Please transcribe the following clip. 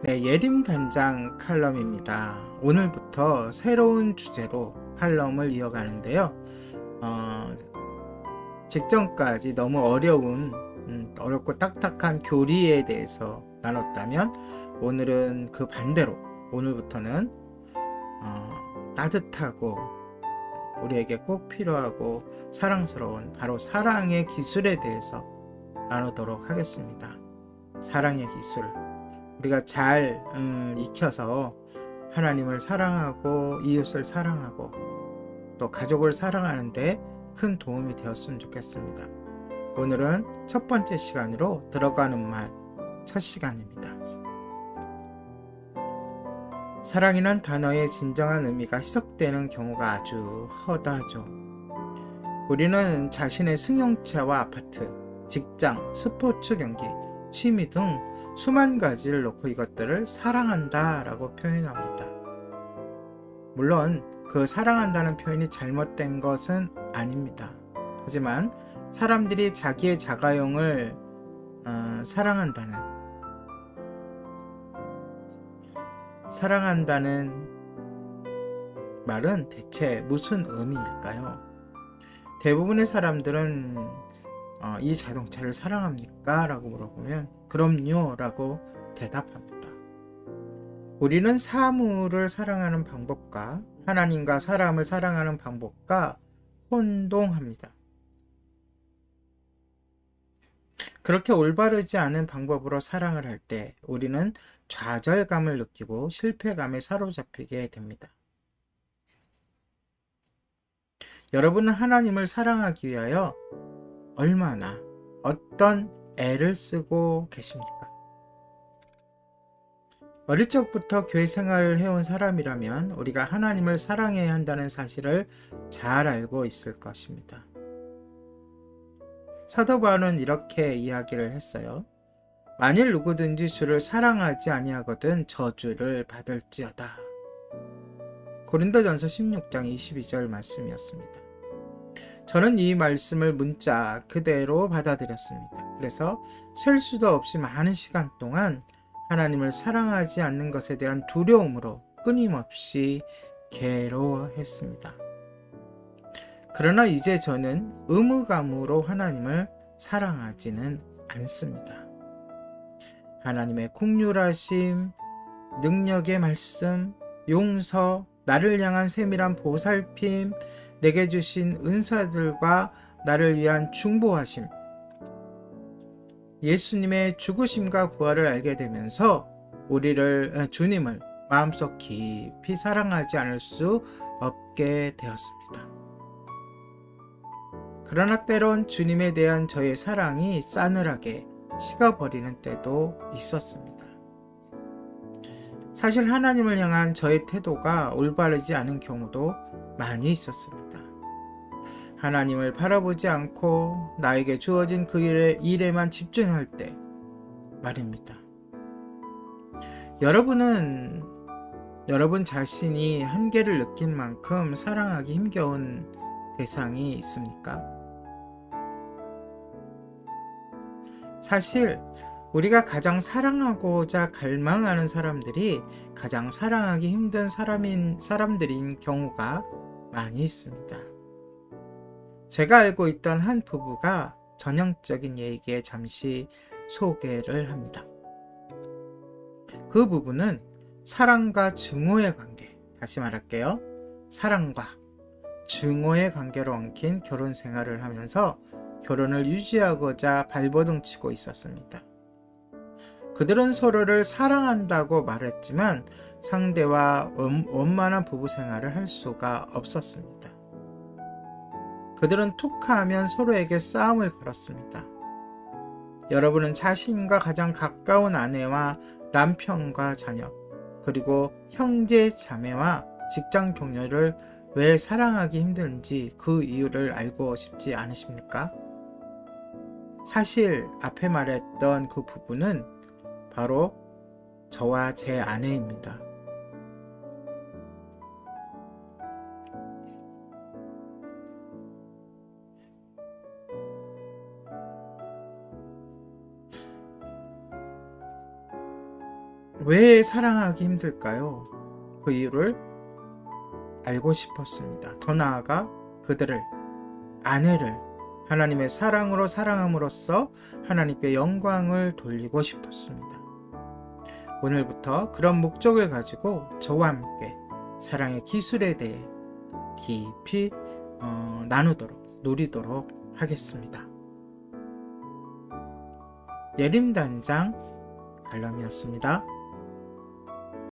네, 예림 단장 칼럼입니다. 오늘부터 새로운 주제로 칼럼을 이어가는데요. 어, 직전까지 너무 어렵고 딱딱한 교리에 대해서 나눴다면 오늘은 그 반대로 오늘부터는 따뜻하고 우리에게 꼭 필요하고 사랑스러운 바로 사랑의 기술에 대해서 나누도록 하겠습니다. 사랑의 기술. 우리가 잘 익혀서 하나님을 사랑하고 이웃을 사랑하고 또 가족을 사랑하는데 큰 도움이 되었으면 좋겠습니다. 오늘은 첫 번째 시간으로 들어가는 말 첫 시간입니다. 사랑이란 단어의 진정한 의미가 희석되는 경우가 아주 허다하죠. 우리는 자신의 승용차와 아파트, 직장, 스포츠 경기, 취미 등 수만 가지를 놓고 이것들을 사랑한다 라고 표현합니다. 물론 그 사랑한다는 표현이 잘못된 것은 아닙니다. 하지만 사람들이 자기의 자가용을 사랑한다는 말은 대체 무슨 의미일까요? 대부분의 사람들은 이 자동차를 사랑합니까? 라고 물어보면 그럼요 라고 대답합니다. 우리는 사물을 사랑하는 방법과 하나님과 사람을 사랑하는 방법과 혼동합니다. 그렇게 올바르지 않은 방법으로 사랑을 할 때 우리는 좌절감을 느끼고 실패감에 사로잡히게 됩니다. 여러분은 하나님을 사랑하기 위하여 얼마나 어떤 애를 쓰고 계십니까? 어릴 적부터 교회 생활을 해온 사람이라면 우리가 하나님을 사랑해야 한다는 사실을 잘 알고 있을 것입니다. 사도 바울은 이렇게 이야기를 했어요. 만일 누구든지 주를 사랑하지 아니하거든 저주를 받을지어다. 고린도전서 16장 22절 말씀이었습니다. 저는 이 말씀을 문자 그대로 받아들였습니다. 그래서 셀 수도 없이 많은 시간 동안 하나님을 사랑하지 않는 것에 대한 두려움으로 끊임없이 괴로워했습니다. 그러나 이제 저는 의무감으로 하나님을 사랑하지는 않습니다. 하나님의 긍휼하심, 능력의 말씀, 용서, 나를 향한 세밀한 보살핌, 내게 주신 은사들과 나를 위한 중보하심, 예수님의 죽으심과 부활을 알게 되면서 주님을 마음속 깊이 사랑하지 않을 수 없게 되었습니다. 그러나 때론 주님에 대한 저의 사랑이 싸늘하게 식어버리는 때도 있었습니다. 사실 하나님을 향한 저의 태도가 올바르지 않은 경우도 많이 있었습니다. 하나님을 바라보지 않고 나에게 주어진 그 일에만 집중할 때 말입니다. 여러분 자신이 한계를 느낀 만큼 사랑하기 힘겨운 대상이 있습니까? 사실 우리가 가장 사랑하고자 갈망하는 사람들이 가장 사랑하기 힘든 사람들인 경우가 많이 있습니다. 제가 알고 있던 한 부부가 전형적인 예에게 잠시 소개를 합니다. 그 부부는 사랑과 증오의 관계, 다시 말할게요. 사랑과 증오의 관계로 엉킨 결혼 생활을 하면서 결혼을 유지하고자 발버둥 치고 있었습니다. 그들은 서로를 사랑한다고 말했지만 상대와 원만한 부부 생활을 할 수가 없었습니다. 그들은 툭하면 서로에게 싸움을 걸었습니다. 여러분은 자신과 가장 가까운 아내와 남편과 자녀, 그리고 형제 자매와 직장 동료를 왜 사랑하기 힘든지 그 이유를 알고 싶지 않으십니까? 사실 앞에 말했던 그 부부는 바로 저와 제 아내입니다. 왜 사랑하기 힘들까요? 그 이유를 알고 싶었습니다. 더 나아가 그들을, 아내를 하나님의 사랑으로 사랑함으로써 하나님께 영광을 돌리고 싶었습니다. 오늘부터 그런 목적을 가지고 저와 함께 사랑의 기술에 대해 깊이 나누도록, 누리도록 하겠습니다. 예림단장 갈람이었습니다.